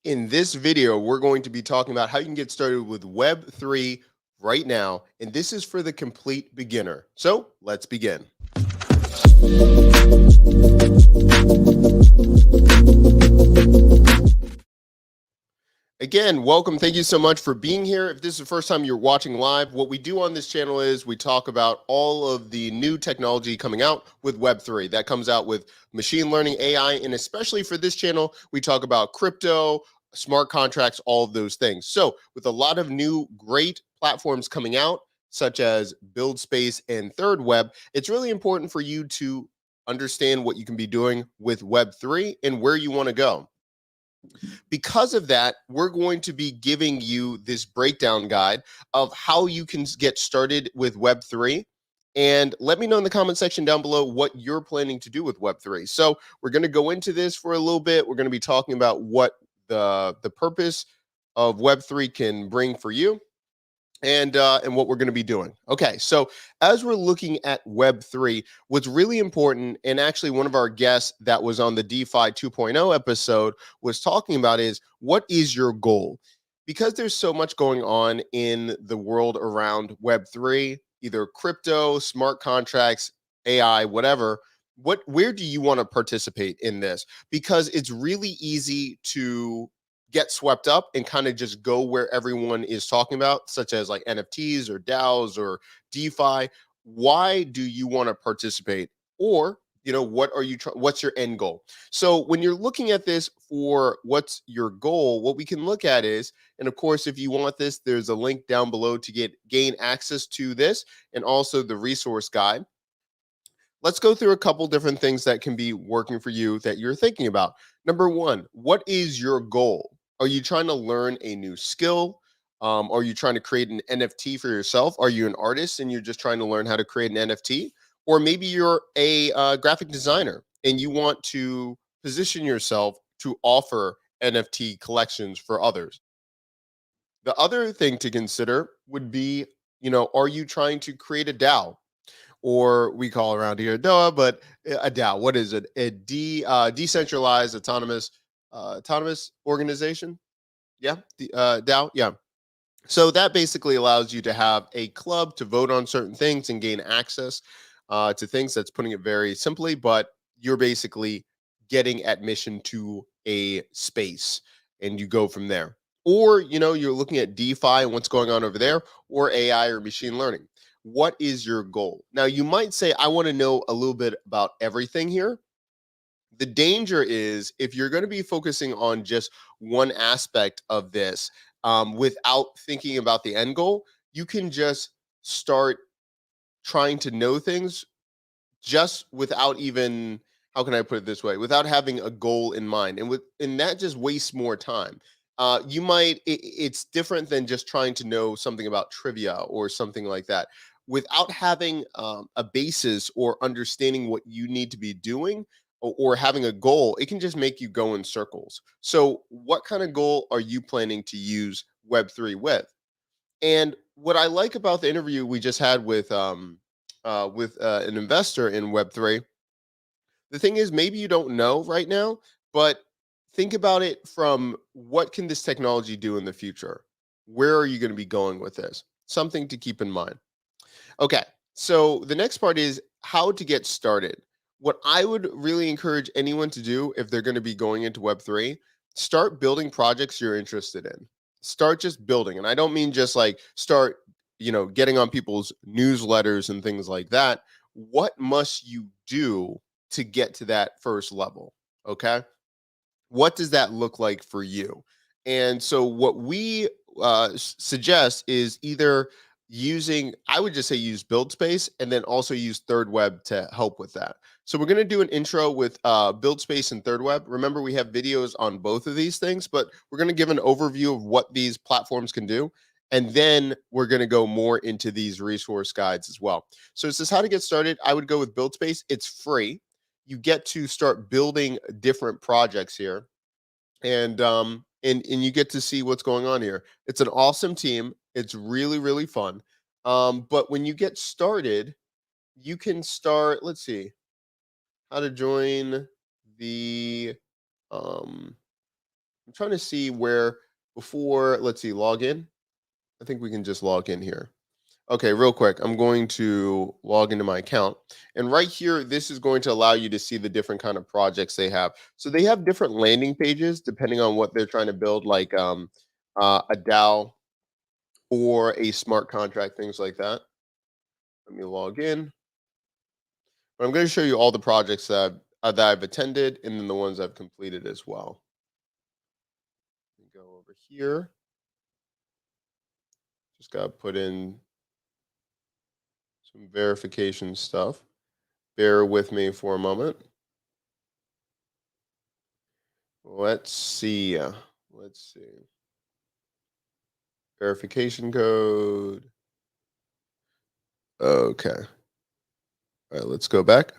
In this video, we're going to be talking about how you can get started with Web3 right now, and this is for the complete beginner. So let's begin. Again, welcome. Thank you so much for being here. If this is the first time you're watching live, what we do on this channel is we talk about all of the new technology coming out with Web3. That comes out with machine learning, AI, and especially for this channel, we talk about crypto, smart contracts, all of those things. So with a lot of new great platforms coming out, such as BuildSpace and Third Web, it's really important for you to understand what you can be doing with Web3 and where you want to go. Because of that, we're going to be giving you this breakdown guide of how you can get started with Web3. And let me know in the comment section down below what you're planning to do with Web3. So we're going to go into this for a little bit. We're going to be talking about what the purpose of Web3 can bring for you and what we're going to be doing. Okay, so as we're looking at Web3, what's really important, and actually one of our guests that was on the DeFi 2.0 episode was talking about is, what is your goal? Because there's so much going on in the world around Web3, either crypto, smart contracts, AI, whatever. Where do you want to participate in this? Because it's really easy to get swept up and kind of just go where everyone is talking about, such as like NFTs or DAOs or DeFi. Why do you want to participate? Or, what are you what's your end goal? So when you're looking at this for what's your goal, what we can look at is, and of course, if you want this, there's a link down below to gain access to this and also the resource guide. Let's go through a couple different things that can be working for you that you're thinking about. Number one, what is your goal? Are you trying to learn a new skill? Are you trying to create an NFT for yourself? Are you an artist and you're just trying to learn how to create an NFT? Or maybe you're a graphic designer and you want to position yourself to offer NFT collections for others. The other thing to consider would be, are you trying to create a DAO? Or we call around here DOA, but a DAO. What is it? Decentralized autonomous organization. Yeah, the DAO. Yeah. So that basically allows you to have a club to vote on certain things and gain access to things. That's putting it very simply, but you're basically getting admission to a space, and you go from there. Or you're looking at DeFi and what's going on over there, or AI or machine learning. What is your goal? Now, you might say, I want to know a little bit about everything here. The danger is if you're going to be focusing on just one aspect of this without thinking about the end goal, you can just start trying to know things just without even, how can I put it this way, without having a goal in mind, and that just wastes more time. It's different than just trying to know something about trivia or something like that. Without having a basis or understanding what you need to be doing, or having a goal, it can just make you go in circles. So what kind of goal are you planning to use Web3 with? And what I like about the interview we just had with an investor in Web3, the thing is, maybe you don't know right now, but think about it from, what can this technology do in the future? Where are you going to be going with this? Something to keep in mind. Okay, so the next part is how to get started. What I would really encourage anyone to do if they're going to be going into Web3, start building projects you're interested in. Start just building. And I don't mean just like start, getting on people's newsletters and things like that. What must you do to get to that first level? Okay. What does that look like for you? And so what we suggest is either I would just say use build space, and then also use third web to help with that. So we're going to do an intro with build space and third web. Remember, we have videos on both of these things, but we're going to give an overview of what these platforms can do. And then we're going to go more into these resource guides as well. So it says how to get started. I would go with build space. It's free. You get to start building different projects here, and you get to see what's going on here. It's an awesome team. It's really, really fun. But when you get started, you can start, let's see, how to join the um I'm trying to see where before, let's see, log in. I think we can just log in here. Okay, real quick, I'm going to log into my account. And right here, this is going to allow you to see the different kind of projects they have. So they have different landing pages depending on what they're trying to build, like a DAO or a smart contract, things like that. Let me log in. But I'm going to show you all the projects that I've attended and then the ones I've completed as well. Let me go over here. Just got to put in some verification stuff. Bear with me for a moment. Let's see. Let's see. Verification code. Okay. All right, let's go back.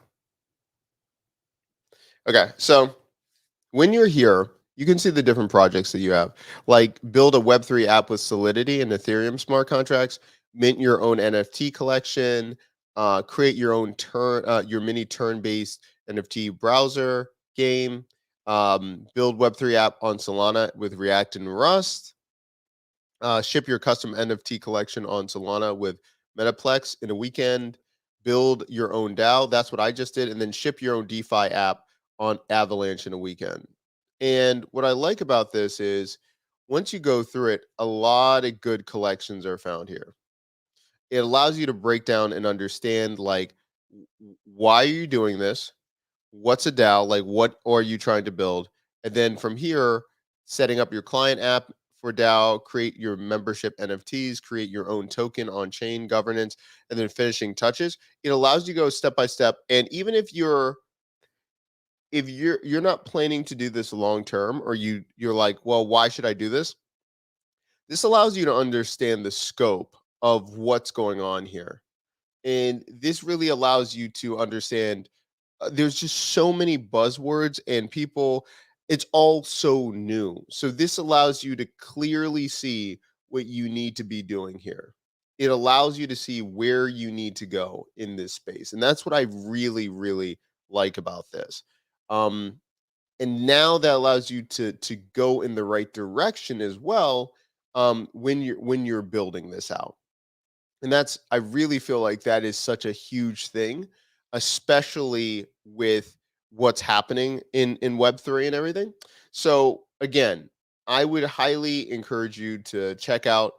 Okay, so when you're here, you can see the different projects that you have. Like build a Web3 app with Solidity and Ethereum smart contracts, mint your own NFT collection, create your own your mini turn-based NFT browser game, build Web3 app on Solana with React and Rust, ship your custom NFT collection on Solana with Metaplex in a weekend, build your own DAO. That's what I just did. And then ship your own DeFi app on Avalanche in a weekend. And what I like about this is once you go through it, a lot of good collections are found here. It allows you to break down and understand like why are you doing this? What's a DAO? Like, what are you trying to build? And then from here, setting up your client app for DAO, create your membership NFTs, create your own token on chain governance, and then finishing touches. It allows you to go step by step. And even if you're not planning to do this long term, or you're like, well, why should I do this? This allows you to understand the scope of what's going on here. And this really allows you to understand there's just so many buzzwords and people, it's all so new. So this allows you to clearly see what you need to be doing here. It allows you to see where you need to go in this space. And that's what I really, really like about this. Um, and now that allows you to go in the right direction as well, when you're building this out. And that's I really feel like that is such a huge thing, especially with what's happening in Web3 and everything. So again, I would highly encourage you to check out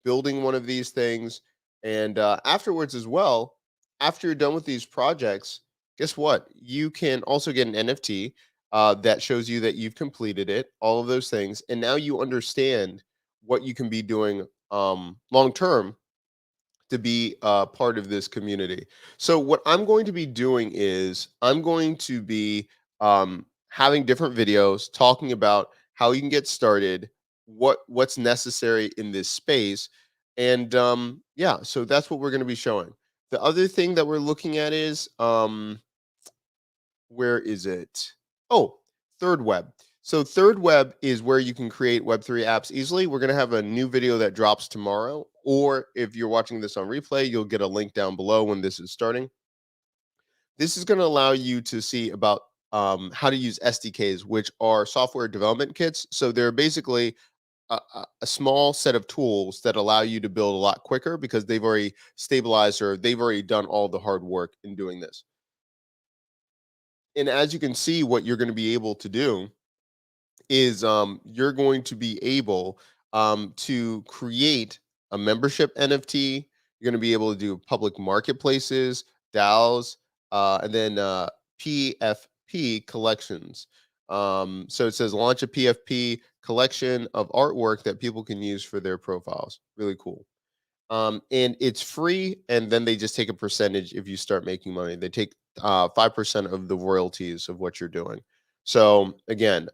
building one of these things. And afterwards as well, after you're done with these projects, guess what? You can also get an NFT that shows you that you've completed it, all of those things. And now you understand what you can be doing long term to be part of this community. So what I'm going to be doing is I'm going to be having different videos talking about how you can get started, what's necessary in this space, and yeah, so that's what we're going to be showing. The other thing that we're looking at is where is it? Oh, Third Web. So Third Web is where you can create Web3 apps easily. We're going to have a new video that drops tomorrow, or if you're watching this on replay, you'll get a link down below when this is starting. This is going to allow you to see about how to use SDKs, which are software development kits. So they're basically a small set of tools that allow you to build a lot quicker because they've already stabilized or they've already done all the hard work in doing this. And as you can see, what you're going to be able to do is you're going to be able to create a membership NFT. You're going to be able to do public marketplaces, DAOs, and then PFP collections. So it says launch a PFP collection of artwork that people can use for their profiles. Really cool. And it's free, and then they just take a percentage if you start making money. They take 5% of the royalties of what you're doing. So again,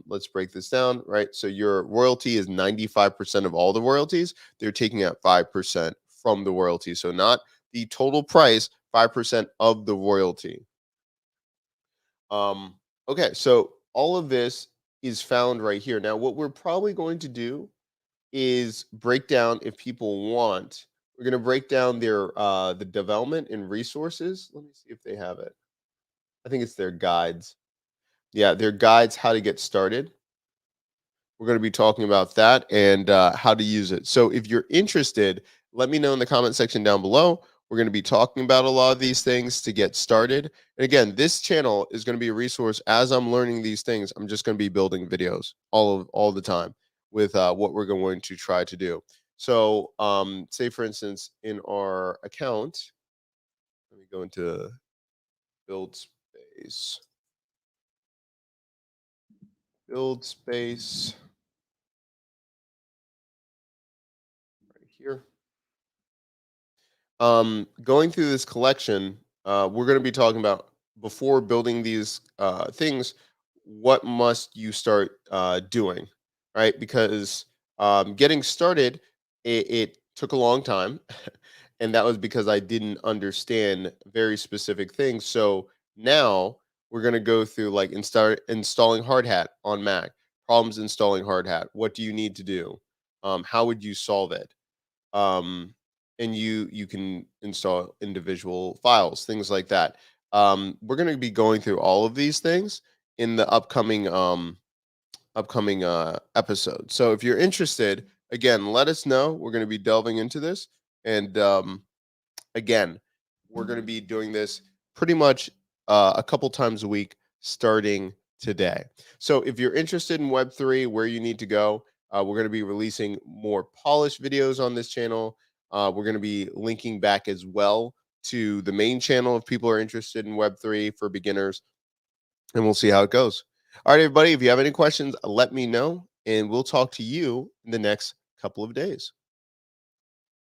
let's break this down, right? So your royalty is 95% of all the royalties. They're taking out 5% from the royalty. So not the total price, 5% of the royalty. Okay, so all of this is found right here. Now, what we're probably going to do is break down if people want. We're going to break down their the development and resources. Let me see if they have it. I think it's their guides. Yeah, their guides how to get started. We're going to be talking about that and how to use it. So if you're interested, let me know in the comment section down below. We're going to be talking about a lot of these things to get started. And again, this channel is going to be a resource as I'm learning these things. I'm just going to be building videos all the time with what we're going to try to do. So say for instance, in our account, let me go into build space, build space right here. Going through this collection, we're going to be talking about before building these things, what must you start doing, right? Because getting started, it took a long time, and that was because I didn't understand very specific things. So now we're going to go through like installing hard hat on Mac, problems installing hard hat. What do you need to do? How would you solve it? And you can install individual files, things like that. We're going to be going through all of these things in the upcoming episode. So if you're interested, again, let us know. We're going to be delving into this, and again, we're going to be doing this pretty much a couple times a week starting today. So if you're interested in Web3, where you need to go, we're going to be releasing more polished videos on this channel. We're going to be linking back as well to the main channel if people are interested in Web3 for beginners, and we'll see how it goes. All right, everybody, if you have any questions, let me know, and we'll talk to you in the next couple of days.